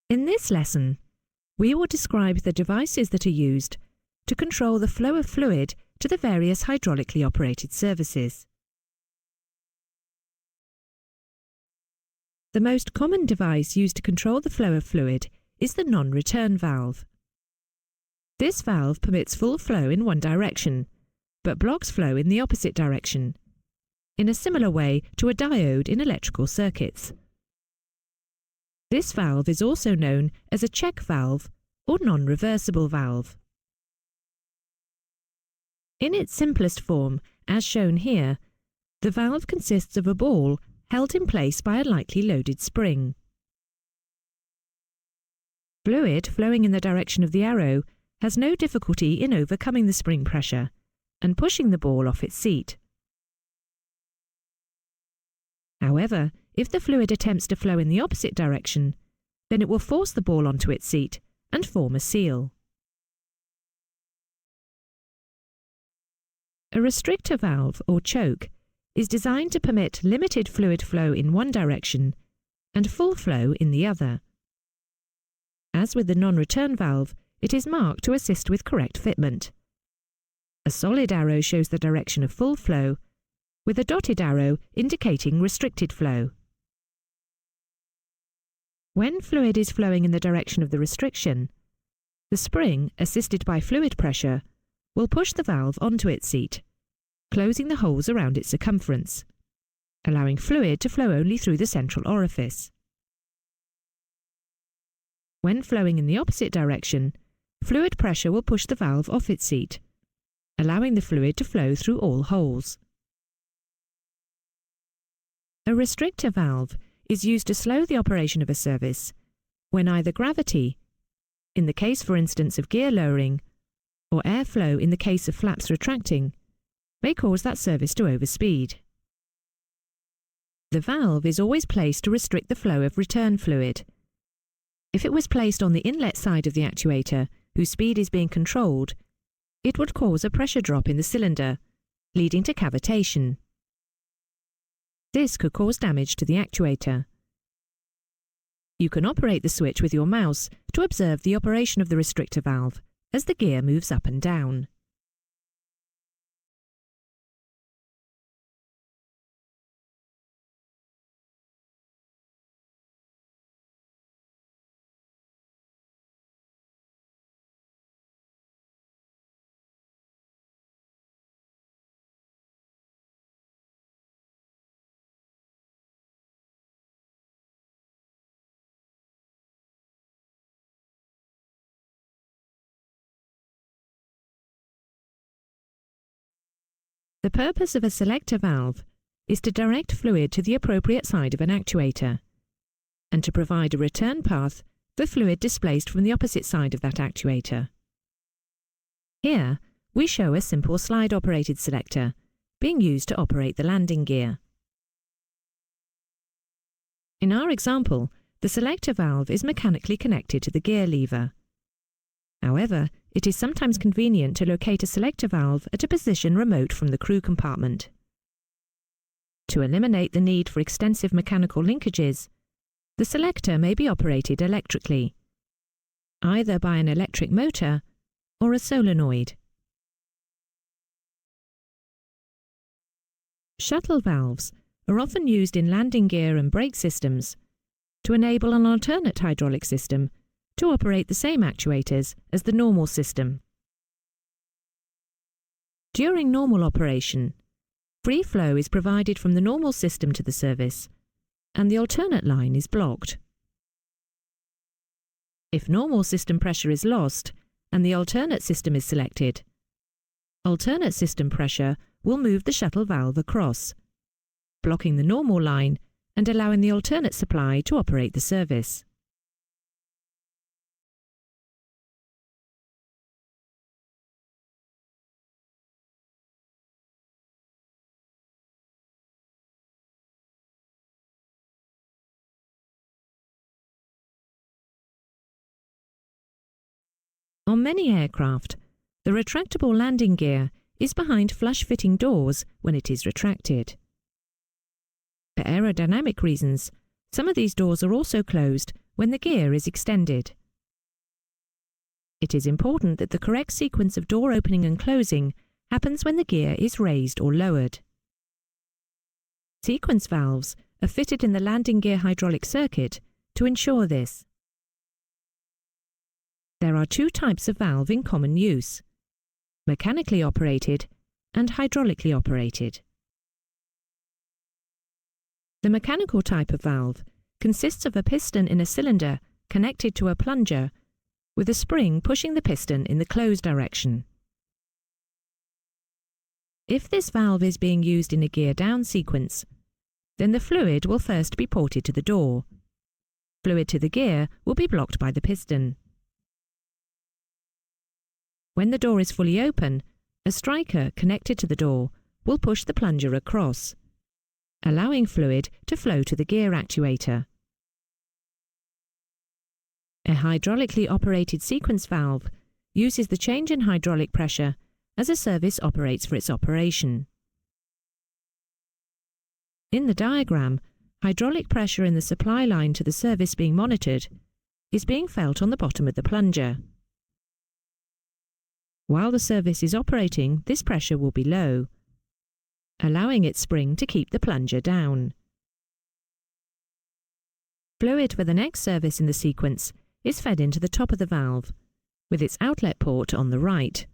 In this lesson, we will describe the devices that are used to control the flow of fluid to the various hydraulically operated services. The most common device used to control the flow of fluid is the non-return valve. This valve permits full flow in one direction, but blocks flow in the opposite direction, in a similar way to a diode in electrical circuits. This valve is also known as a check valve or non-reversible valve. In its simplest form, as shown here, the valve consists of a ball held in place by a lightly loaded spring. Fluid flowing in the direction of the arrow has no difficulty in overcoming the spring pressure and pushing the ball off its seat. However, if the fluid attempts to flow in the opposite direction, then it will force the ball onto its seat and form a seal. A restrictor valve, or choke, is designed to permit limited fluid flow in one direction and full flow in the other. As with the non-return valve, it is marked to assist with correct fitment. A solid arrow shows the direction of full flow, with a dotted arrow indicating restricted flow. When fluid is flowing in the direction of the restriction, the spring, assisted by fluid pressure, will push the valve onto its seat, closing the holes around its circumference, allowing fluid to flow only through the central orifice. When flowing in the opposite direction, fluid pressure will push the valve off its seat, allowing the fluid to flow through all holes. A restrictor valve is used to slow the operation of a service when either gravity, in the case for instance of gear lowering, or airflow in the case of flaps retracting, may cause that service to overspeed. The valve is always placed to restrict the flow of return fluid. If it was placed on the inlet side of the actuator, whose speed is being controlled, it would cause a pressure drop in the cylinder, leading to cavitation. This could cause damage to the actuator. You can operate the switch with your mouse to observe the operation of the restrictor valve as the gear moves up and down. The purpose of a selector valve is to direct fluid to the appropriate side of an actuator, and to provide a return path for fluid displaced from the opposite side of that actuator. Here, we show a simple slide-operated selector being used to operate the landing gear. In our example, the selector valve is mechanically connected to the gear lever. However, it is sometimes convenient to locate a selector valve at a position remote from the crew compartment. To eliminate the need for extensive mechanical linkages, the selector may be operated electrically, either by an electric motor or a solenoid. Shuttle valves are often used in landing gear and brake systems to enable an alternate hydraulic system to operate the same actuators as the normal system. During normal operation, free flow is provided from the normal system to the service, and the alternate line is blocked. If normal system pressure is lost and the alternate system is selected, alternate system pressure will move the shuttle valve across, blocking the normal line and allowing the alternate supply to operate the service. On many aircraft, the retractable landing gear is behind flush-fitting doors when it is retracted. For aerodynamic reasons, some of these doors are also closed when the gear is extended. It is important that the correct sequence of door opening and closing happens when the gear is raised or lowered. Sequence valves are fitted in the landing gear hydraulic circuit to ensure this. There are two types of valve in common use: mechanically operated and hydraulically operated. The mechanical type of valve consists of a piston in a cylinder connected to a plunger, with a spring pushing the piston in the closed direction. If this valve is being used in a gear down sequence, then the fluid will first be ported to the door. Fluid to the gear will be blocked by the piston. When the door is fully open, a striker connected to the door will push the plunger across, allowing fluid to flow to the gear actuator. A hydraulically operated sequence valve uses the change in hydraulic pressure as a service operates for its operation. In the diagram, hydraulic pressure in the supply line to the service being monitored is being felt on the bottom of the plunger. While the service is operating, this pressure will be low, allowing its spring to keep the plunger down. Fluid for the next service in the sequence is fed into the top of the valve, with its outlet port on the right.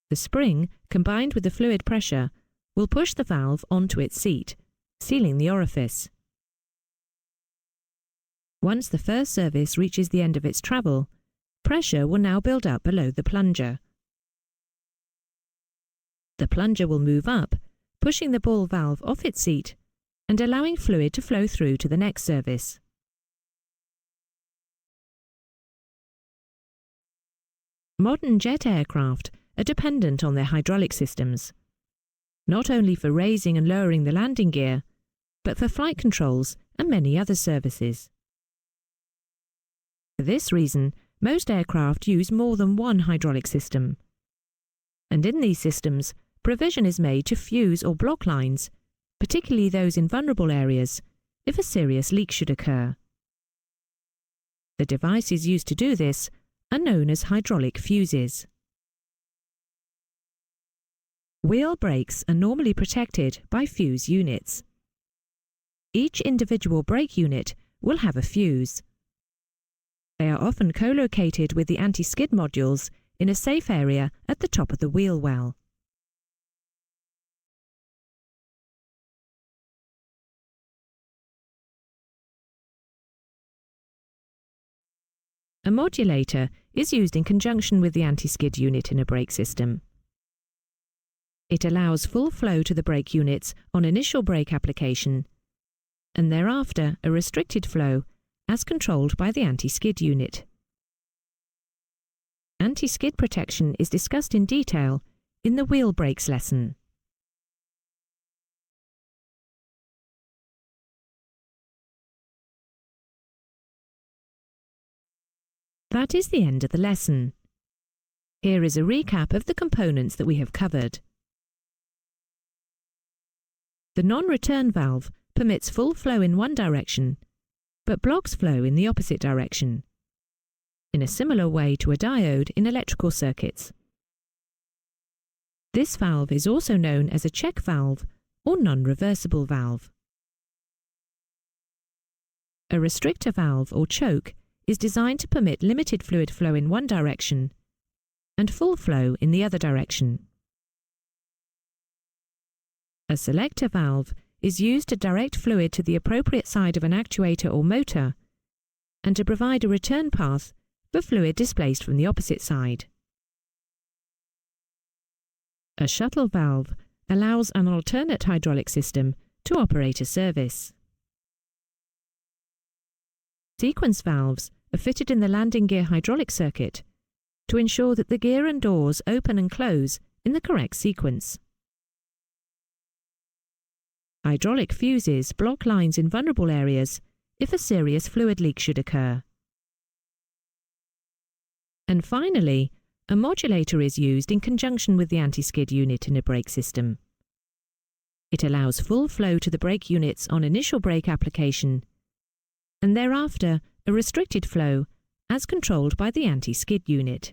The spring, combined with the fluid pressure, will push the valve onto its seat, sealing the orifice. Once the first service reaches the end of its travel, pressure will now build up below the plunger. The plunger will move up, pushing the ball valve off its seat and allowing fluid to flow through to the next service. Modern jet aircraft are dependent on their hydraulic systems, not only for raising and lowering the landing gear, but for flight controls and many other services. For this reason, most aircraft use more than one hydraulic system, and in these systems, provision is made to fuse or block lines, particularly those in vulnerable areas, if a serious leak should occur. The devices used to do this are known as hydraulic fuses. Wheel brakes are normally protected by fuse units. Each individual brake unit will have a fuse. They are often co-located with the anti-skid modules in a safe area at the top of the wheel well. A modulator is used in conjunction with the anti-skid unit in a brake system. It allows full flow to the brake units on initial brake application, and thereafter a restricted flow as controlled by the anti-skid unit. Anti-skid protection is discussed in detail in the wheel brakes lesson. That is the end of the lesson. Here is a recap of the components that we have covered. The non-return valve permits full flow in one direction, but blocks flow in the opposite direction, in a similar way to a diode in electrical circuits. This valve is also known as a check valve or non-reversible valve. A restrictor valve or choke is designed to permit limited fluid flow in one direction and full flow in the other direction. A selector valve is used to direct fluid to the appropriate side of an actuator or motor and to provide a return path for fluid displaced from the opposite side. A shuttle valve allows an alternate hydraulic system to operate a service. Sequence valves are fitted in the landing gear hydraulic circuit to ensure that the gear and doors open and close in the correct sequence. Hydraulic fuses block lines in vulnerable areas if a serious fluid leak should occur. And finally, a modulator is used in conjunction with the anti-skid unit in a brake system. It allows full flow to the brake units on initial brake application and thereafter a restricted flow as controlled by the anti-skid unit.